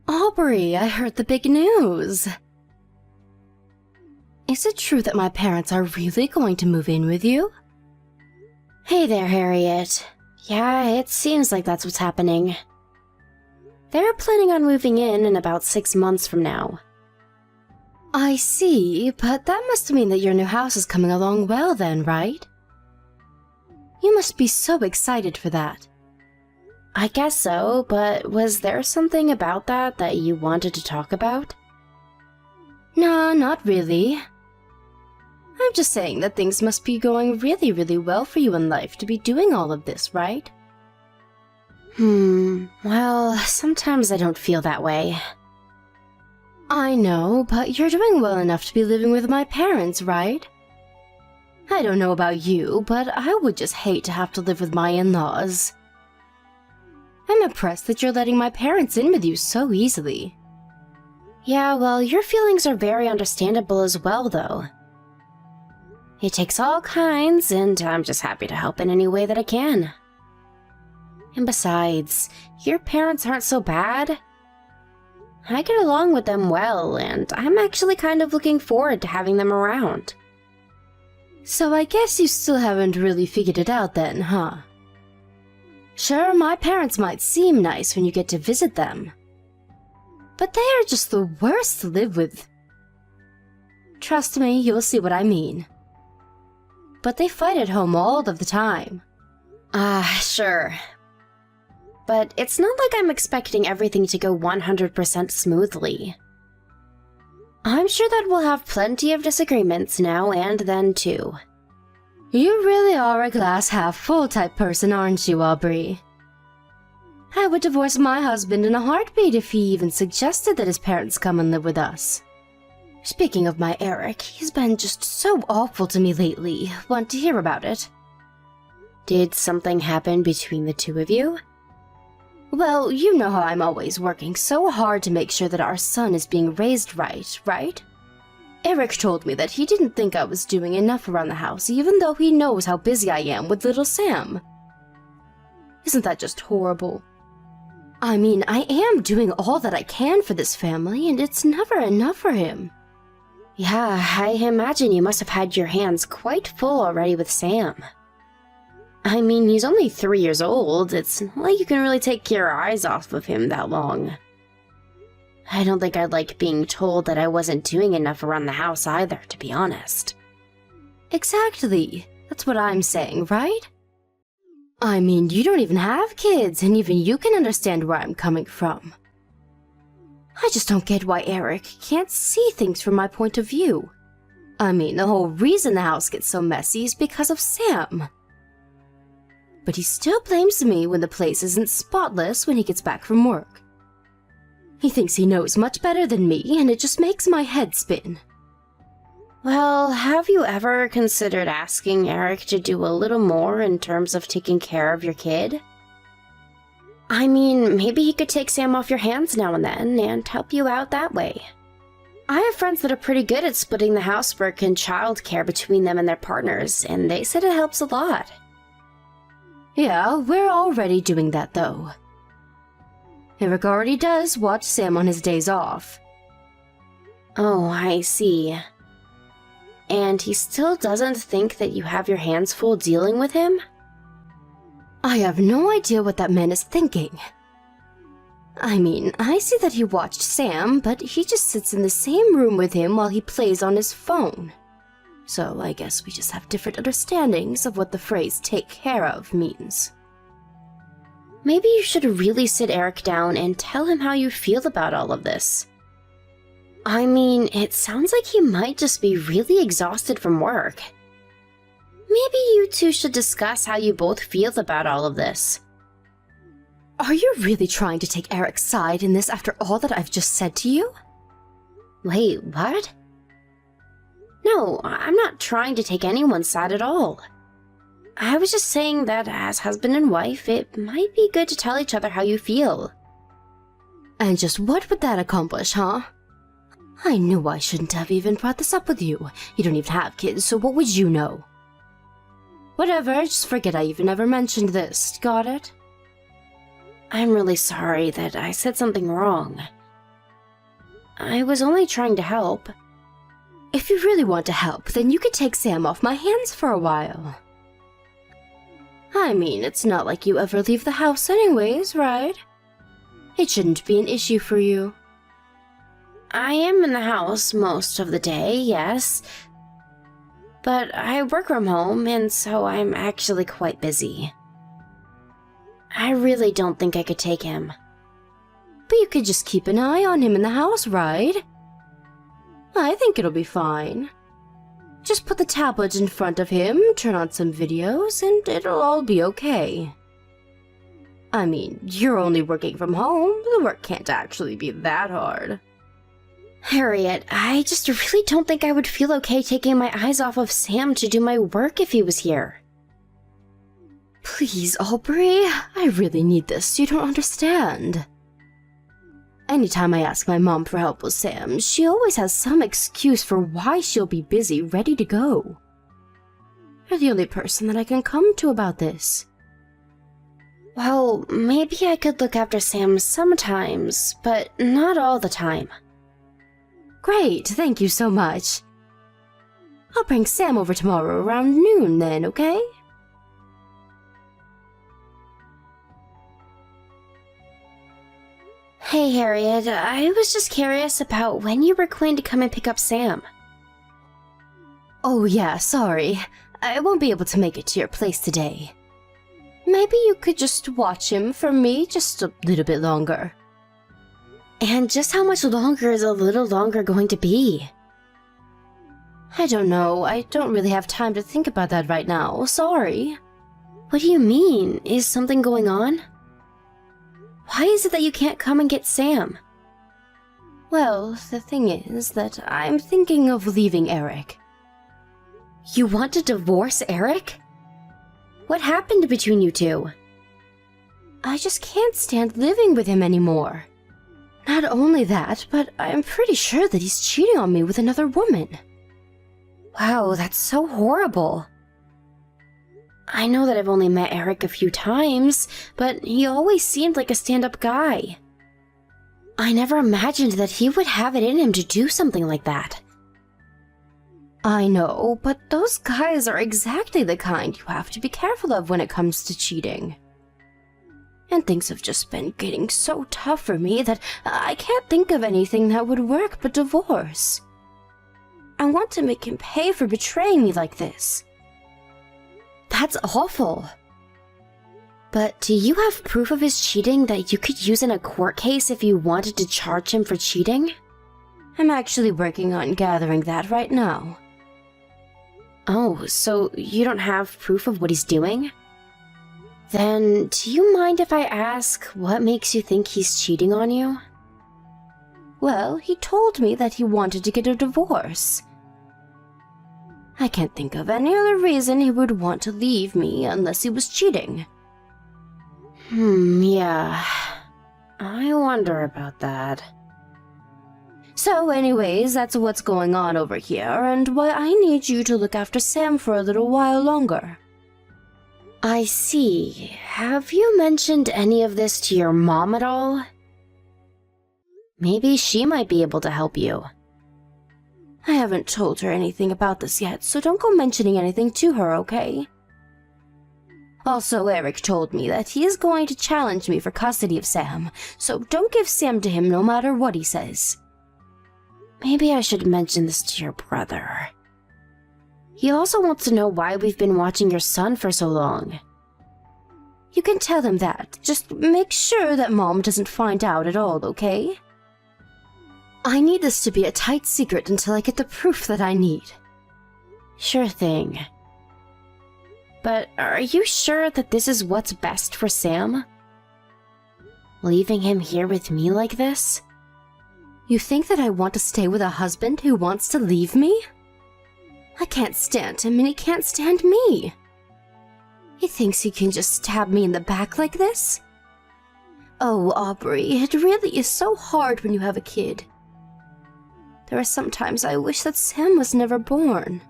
Aubrey, I heard the big news. Is it true that my parents are really going to move in with you? Hey there, Harriet. Yeah, it seems like that's what's happening. They're planning on moving in about 6 months from now. I see, but that must mean that your new house is coming along well then, right? You must be so excited for that. I guess so, but was there something about that you wanted to talk about? No, not really. I'm just saying that things must be going really, really well for you in life to be doing all of this, right? Well, sometimes I don't feel that way. I know, but you're doing well enough to be living with my parents, right? I don't know about you, but I would just hate to have to live with my in-laws. I'm impressed that you're letting my parents in with you so easily. Yeah, well, your feelings are very understandable as well, though. It takes all kinds, and I'm just happy to help in any way that I can. And besides, your parents aren't so bad. I get along with them well, and I'm actually kind of looking forward to having them around. So I guess you still haven't really figured it out then, huh? Sure, my parents might seem nice when you get to visit them, but they are just the worst to live with. Trust me, you'll see what I mean. But they fight at home all of the time. Sure. But it's not like I'm expecting everything to go 100% smoothly. I'm sure that we'll have plenty of disagreements now and then, too. You really are a glass-half-full type person, aren't you, Aubrey? I would divorce my husband in a heartbeat if he even suggested that his parents come and live with us. Speaking of my Eric, he's been just so awful to me lately. Want to hear about it? Did something happen between the two of you? Well, you know how I'm always working so hard to make sure that our son is being raised right? Eric told me that he didn't think I was doing enough around the house, even though he knows how busy I am with little Sam. Isn't that just horrible? I mean, I am doing all that I can for this family, and it's never enough for him. Yeah, I imagine you must have had your hands quite full already with Sam. I mean, he's only 3 years old. It's not like you can really take your eyes off of him that long. I don't think I'd like being told that I wasn't doing enough around the house either, to be honest. Exactly. That's what I'm saying, right? I mean, you don't even have kids, and even you can understand where I'm coming from. I just don't get why Eric can't see things from my point of view. I mean, the whole reason the house gets so messy is because of Sam. But he still blames me when the place isn't spotless when he gets back from work. He thinks he knows much better than me, and it just makes my head spin. Well, have you ever considered asking Eric to do a little more in terms of taking care of your kid? I mean, maybe he could take Sam off your hands now and then and help you out that way. I have friends that are pretty good at splitting the housework and childcare between them and their partners, and they said it helps a lot. Yeah, we're already doing that, though. Eric already does watch Sam on his days off. Oh, I see. And he still doesn't think that you have your hands full dealing with him? I have no idea what that man is thinking. I mean, I see that he watched Sam, but he just sits in the same room with him while he plays on his phone. So I guess we just have different understandings of what the phrase "take care of" means. Maybe you should really sit Eric down and tell him how you feel about all of this. I mean, it sounds like he might just be really exhausted from work. Maybe you two should discuss how you both feel about all of this. Are you really trying to take Eric's side in this after all that I've just said to you? Wait, what? No, I'm not trying to take anyone's side at all. I was just saying that as husband and wife, it might be good to tell each other how you feel. And just what would that accomplish, huh? I knew I shouldn't have even brought this up with you. You don't even have kids, so what would you know? Whatever, just forget I even ever mentioned this. Got it? I'm really sorry that I said something wrong. I was only trying to help. If you really want to help, then you could take Sam off my hands for a while. I mean, it's not like you ever leave the house anyways, right? It shouldn't be an issue for you. I am in the house most of the day, yes. But I work from home, and so I'm actually quite busy. I really don't think I could take him. But you could just keep an eye on him in the house, right? I think it'll be fine. Just put the tablet in front of him, turn on some videos, and it'll all be okay. I mean, you're only working from home. The work can't actually be that hard. Harriet, I just really don't think I would feel okay taking my eyes off of Sam to do my work if he was here. Please, Aubrey, I really need this. You don't understand. Anytime I ask my mom for help with Sam, she always has some excuse for why she'll be busy, ready to go. You're the only person that I can come to about this. Well, maybe I could look after Sam sometimes, but not all the time. Great, thank you so much. I'll bring Sam over tomorrow around noon then, okay? Hey, Harriet, I was just curious about when you were going to come and pick up Sam. Oh yeah, sorry. I won't be able to make it to your place today. Maybe you could just watch him for me just a little bit longer. And just how much longer is a little longer going to be? I don't know. I don't really have time to think about that right now. Sorry. What do you mean? Is something going on? Why is it that you can't come and get Sam? Well, the thing is that I'm thinking of leaving Eric. You want to divorce Eric? What happened between you two? I just can't stand living with him anymore. Not only that, but I'm pretty sure that he's cheating on me with another woman. Wow, that's so horrible. I know that I've only met Eric a few times, but he always seemed like a stand-up guy. I never imagined that he would have it in him to do something like that. I know, but those guys are exactly the kind you have to be careful of when it comes to cheating. And things have just been getting so tough for me that I can't think of anything that would work but divorce. I want to make him pay for betraying me like this. That's awful. But do you have proof of his cheating that you could use in a court case if you wanted to charge him for cheating? I'm actually working on gathering that right now. Oh, so you don't have proof of what he's doing? Then, do you mind if I ask what makes you think he's cheating on you? Well, he told me that he wanted to get a divorce. I can't think of any other reason he would want to leave me unless he was cheating. Yeah. I wonder about that. So anyways, that's what's going on over here, and why I need you to look after Sam for a little while longer. I see. Have you mentioned any of this to your mom at all? Maybe she might be able to help you. I haven't told her anything about this yet, so don't go mentioning anything to her, okay? Also, Eric told me that he is going to challenge me for custody of Sam, so don't give Sam to him no matter what he says. Maybe I should mention this to your brother. He also wants to know why we've been watching your son for so long. You can tell him that. Just make sure that Mom doesn't find out at all, okay? I need this to be a tight secret until I get the proof that I need. Sure thing. But are you sure that this is what's best for Sam? Leaving him here with me like this? You think that I want to stay with a husband who wants to leave me? I can't stand him and he can't stand me. He thinks he can just stab me in the back like this? Oh, Aubrey, it really is so hard when you have a kid. There are some times I wish that Sam was never born.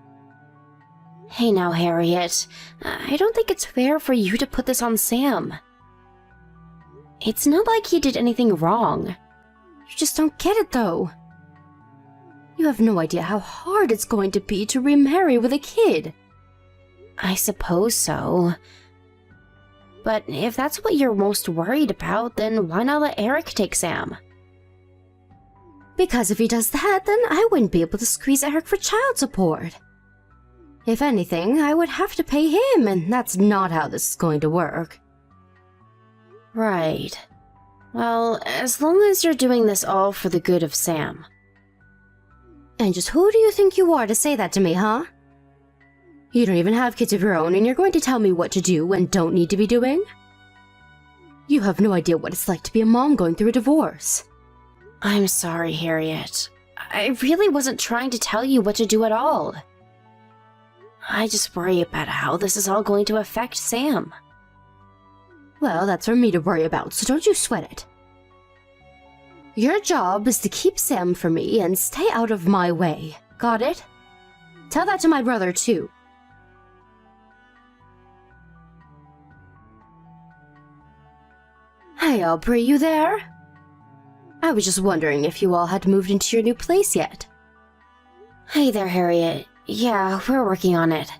Hey now, Harriet. I don't think it's fair for you to put this on Sam. It's not like he did anything wrong. You just don't get it, though. You have no idea how hard it's going to be to remarry with a kid. I suppose so. But if that's what you're most worried about, then why not let Eric take Sam? Because if he does that, then I wouldn't be able to squeeze Eric for child support. If anything, I would have to pay him, and that's not how this is going to work. Right. Well, as long as you're doing this all for the good of Sam. And just who do you think you are to say that to me, huh? You don't even have kids of your own, and you're going to tell me what to do and don't need to be doing? You have no idea what it's like to be a mom going through a divorce. I'm sorry, Harriet. I really wasn't trying to tell you what to do at all. I just worry about how this is all going to affect Sam. Well, that's for me to worry about, so don't you sweat it. Your job is to keep Sam from me and stay out of my way. Got it? Tell that to my brother, too. Hey, Aubrey, you there? I was just wondering if you all had moved into your new place yet. Hey there, Harriet. Yeah, we're working on it.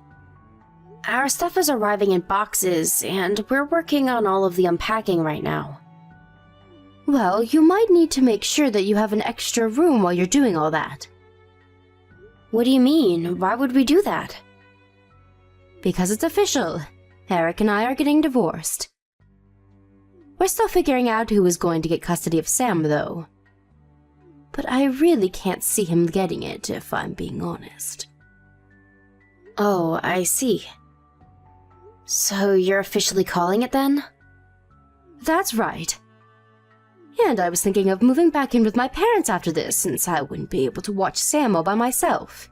Our stuff is arriving in boxes, and we're working on all of the unpacking right now. Well, you might need to make sure that you have an extra room while you're doing all that. What do you mean? Why would we do that? Because it's official. Eric and I are getting divorced. We're still figuring out who is going to get custody of Sam, though. But I really can't see him getting it, if I'm being honest. Oh, I see. So you're officially calling it then? That's right. And I was thinking of moving back in with my parents after this, since I wouldn't be able to watch Sam all by myself.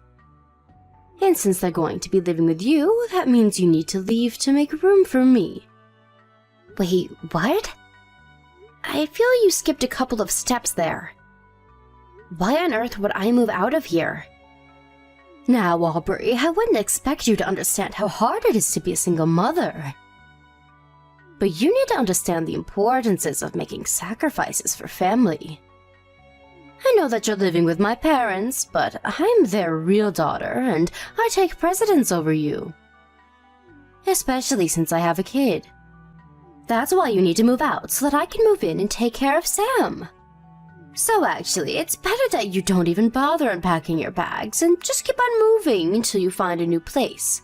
And since they're going to be living with you, that means you need to leave to make room for me. Wait, what? I feel you skipped a couple of steps there. Why on earth would I move out of here? Now, Aubrey, I wouldn't expect you to understand how hard it is to be a single mother. But you need to understand the importances of making sacrifices for family. I know that you're living with my parents, but I'm their real daughter, and I take precedence over you. Especially since I have a kid. That's why you need to move out, so that I can move in and take care of Sam. So actually, it's better that you don't even bother unpacking your bags and just keep on moving until you find a new place.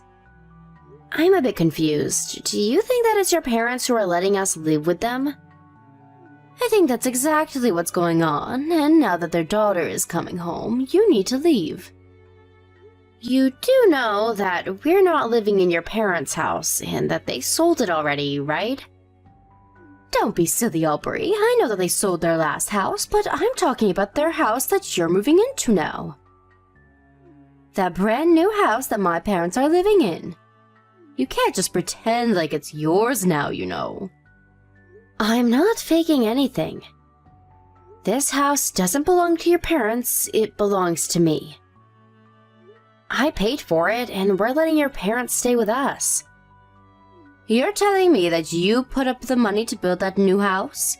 I'm a bit confused. Do you think that it's your parents who are letting us live with them? I think that's exactly what's going on, and now that their daughter is coming home, you need to leave. You do know that we're not living in your parents' house and that they sold it already, right? Don't be silly, Aubrey. I know that they sold their last house, but I'm talking about their house that you're moving into now. That brand new house that my parents are living in. You can't just pretend like it's yours now, you know. I'm not faking anything. This house doesn't belong to your parents, it belongs to me. I paid for it, and we're letting your parents stay with us. You're telling me that you put up the money to build that new house?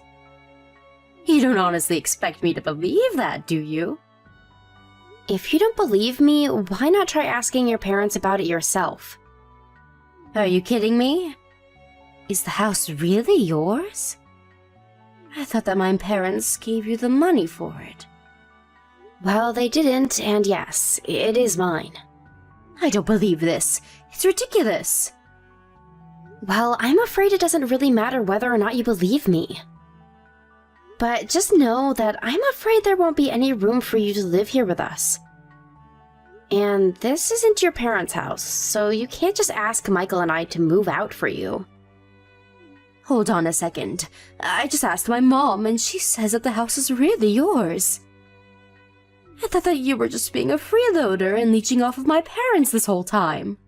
You don't honestly expect me to believe that, do you? If you don't believe me, why not try asking your parents about it yourself? Are you kidding me? Is the house really yours? I thought that my parents gave you the money for it. Well, they didn't, and yes, it is mine. I don't believe this. It's ridiculous. Well, I'm afraid it doesn't really matter whether or not you believe me. But just know that I'm afraid there won't be any room for you to live here with us. And this isn't your parents' house, so you can't just ask Michael and I to move out for you. Hold on a second. I just asked my mom, and she says that the house is really yours. I thought that you were just being a freeloader and leeching off of my parents this whole time.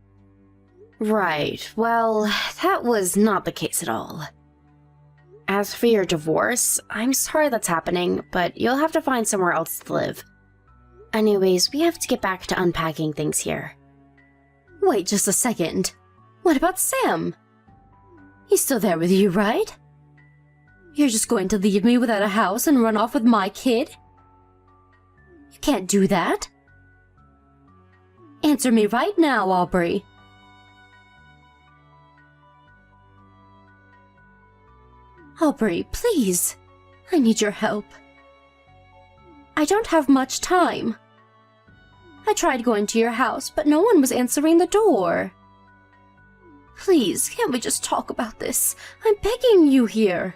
Right, well, that was not the case at all. As for your divorce, I'm sorry that's happening, but you'll have to find somewhere else to live. Anyways, we have to get back to unpacking things here. Wait just a second. What about Sam? He's still there with you, right? You're just going to leave me without a house and run off with my kid? You can't do that. Answer me right now, Aubrey. Aubrey, please. I need your help. I don't have much time. I tried going to your house, but no one was answering the door. Please, can't we just talk about this? I'm begging you here.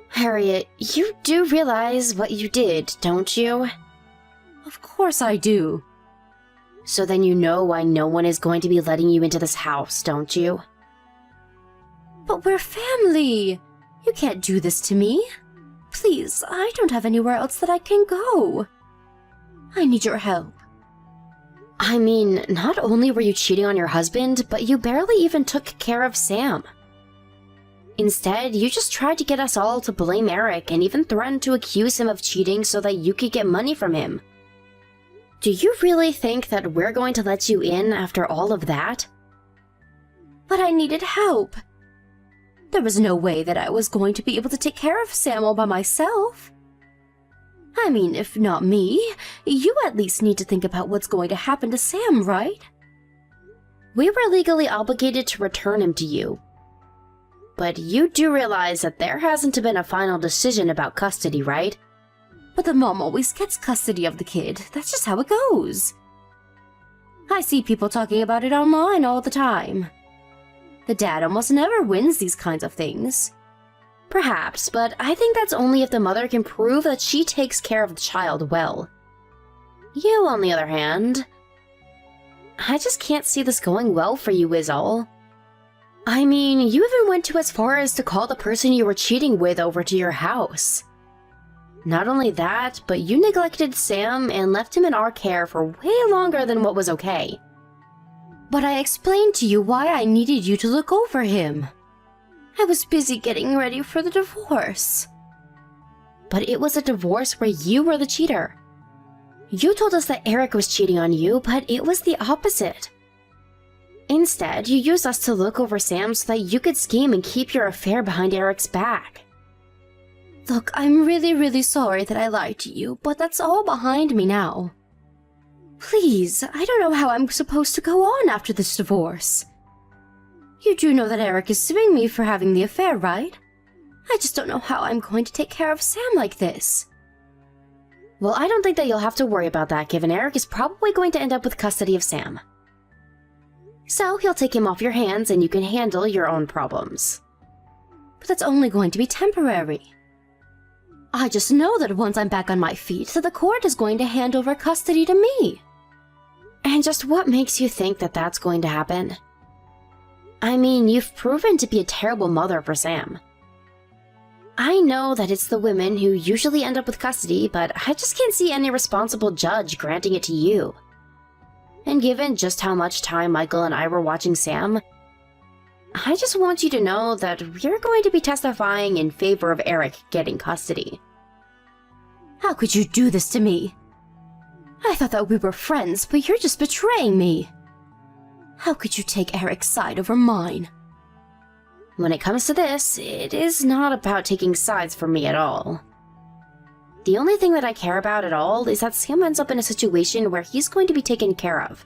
Harriet, you do realize what you did, don't you? Of course I do. So then you know why no one is going to be letting you into this house, don't you? But we're family. You can't do this to me. Please, I don't have anywhere else that I can go. I need your help. I mean, not only were you cheating on your husband, but you barely even took care of Sam. Instead, you just tried to get us all to blame Eric and even threatened to accuse him of cheating so that you could get money from him. Do you really think that we're going to let you in after all of that? But I needed help. There was no way that I was going to be able to take care of Sam all by myself. I mean, if not me, you at least need to think about what's going to happen to Sam, right? We were legally obligated to return him to you. But you do realize that there hasn't been a final decision about custody, right? But the mom always gets custody of the kid. That's just how it goes. I see people talking about it online all the time. The dad almost never wins these kinds of things. Perhaps, but I think that's only if the mother can prove that she takes care of the child well. You, on the other hand, I just can't see this going well for you is all. I mean, you even went to as far as to call the person you were cheating with over to your house. Not only that, but you neglected Sam and left him in our care for way longer than what was okay. But I explained to you why I needed you to look over him. I was busy getting ready for the divorce. But it was a divorce where you were the cheater. You told us that Eric was cheating on you, but it was the opposite. Instead, you used us to look over Sam so that you could scheme and keep your affair behind Eric's back. Look, I'm really sorry that I lied to you, but that's all behind me now. Please, I don't know how I'm supposed to go on after this divorce. You do know that Eric is suing me for having the affair, right? I just don't know how I'm going to take care of Sam like this. Well, I don't think that you'll have to worry about that, given Eric is probably going to end up with custody of Sam. So he'll take him off your hands and you can handle your own problems. But that's only going to be temporary. I just know that once I'm back on my feet, that the court is going to hand over custody to me. And just what makes you think that that's going to happen? I mean, you've proven to be a terrible mother for Sam. I know that it's the women who usually end up with custody, but I just can't see any responsible judge granting it to you. And given just how much time Michael and I were watching Sam, I just want you to know that we're going to be testifying in favor of Eric getting custody. How could you do this to me? I thought that we were friends, but you're just betraying me. How could you take Eric's side over mine? When it comes to this, it is not about taking sides for me at all. The only thing that I care about at all is that Sam ends up in a situation where he's going to be taken care of.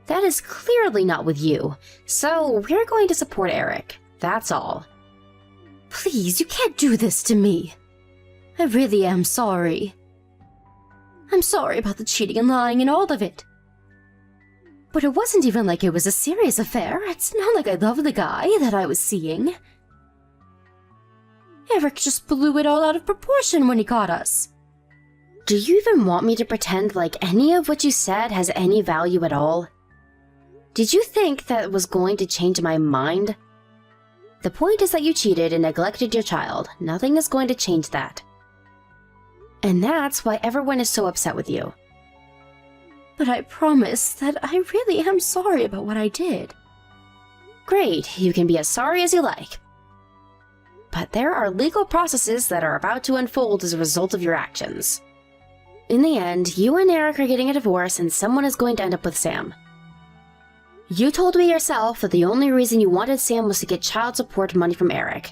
That is clearly not with you, so we're going to support Eric, that's all. Please, you can't do this to me. I really am sorry. I'm sorry about the cheating and lying and all of it. But it wasn't even like it was a serious affair. It's not like I loved the guy that I was seeing. Eric just blew it all out of proportion when he caught us. Do you even want me to pretend like any of what you said has any value at all? Did you think that was going to change my mind? The point is that you cheated and neglected your child. Nothing is going to change that. And that's why everyone is so upset with you. But I promise that I really am sorry about what I did. Great, you can be as sorry as you like. But there are legal processes that are about to unfold as a result of your actions. In the end, you and Eric are getting a divorce and someone is going to end up with Sam. You told me yourself that the only reason you wanted Sam was to get child support money from Eric,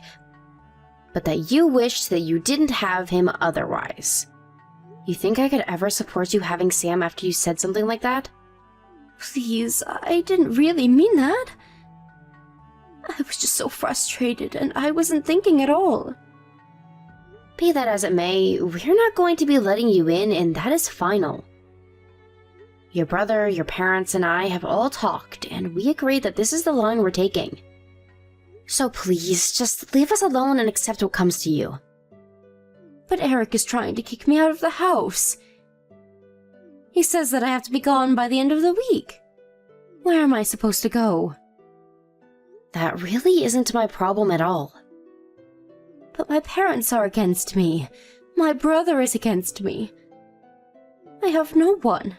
but that you wished that you didn't have him otherwise. You think I could ever support you having Sam after you said something like that? Please, I didn't really mean that. I was just so frustrated, and I wasn't thinking at all. Be that as it may, we're not going to be letting you in, and that is final. Your brother, your parents, and I have all talked, and we agreed that this is the line we're taking. So please, just leave us alone and accept what comes to you. But Eric is trying to kick me out of the house. He says that I have to be gone by the end of the week. Where am I supposed to go? That really isn't my problem at all. But my parents are against me. My brother is against me. I have no one.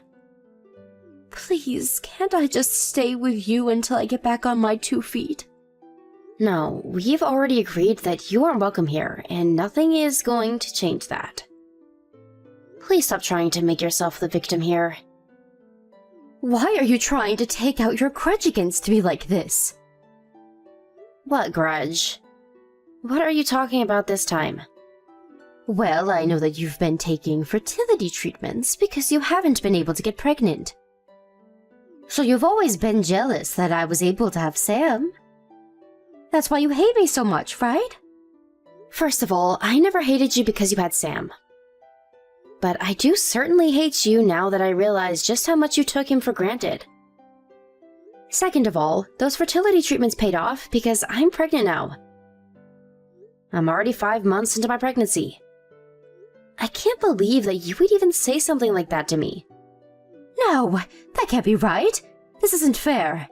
Please, can't I just stay with you until I get back on my 2 feet? No, we've already agreed that you aren't welcome here, and nothing is going to change that. Please stop trying to make yourself the victim here. Why are you trying to take out your grudge against me like this? What grudge? What are you talking about this time? Well, I know that you've been taking fertility treatments because you haven't been able to get pregnant. So you've always been jealous that I was able to have Sam. That's why you hate me so much, right? First of all, I never hated you because you had Sam. But I do certainly hate you now that I realize just how much you took him for granted. Second of all, those fertility treatments paid off because I'm pregnant now. I'm already 5 months into my pregnancy. I can't believe that you would even say something like that to me. No, that can't be right. This isn't fair.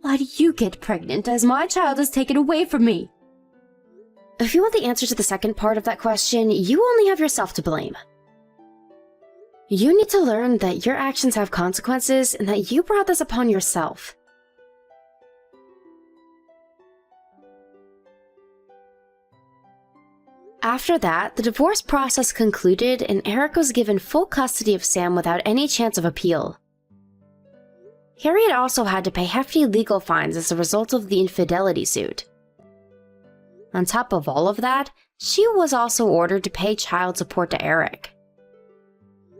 Why do you get pregnant as my child is taken away from me? If you want the answer to the second part of that question, you only have yourself to blame. You need to learn that your actions have consequences and that you brought this upon yourself. After that, the divorce process concluded and Eric was given full custody of Sam without any chance of appeal. Harriet also had to pay hefty legal fines as a result of the infidelity suit. On top of all of that, she was also ordered to pay child support to Eric.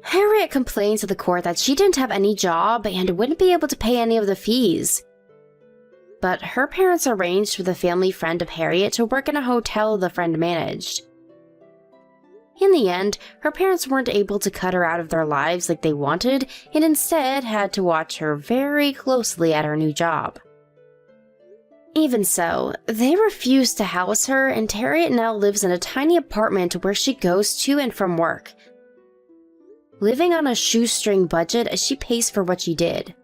Harriet complained to the court that she didn't have any job and wouldn't be able to pay any of the fees. But her parents arranged for the family friend of Harriet to work in a hotel the friend managed. In the end, her parents weren't able to cut her out of their lives like they wanted, and instead had to watch her very closely at her new job. Even so, they refused to house her, and Harriet now lives in a tiny apartment where she goes to and from work, living on a shoestring budget as she pays for what she did.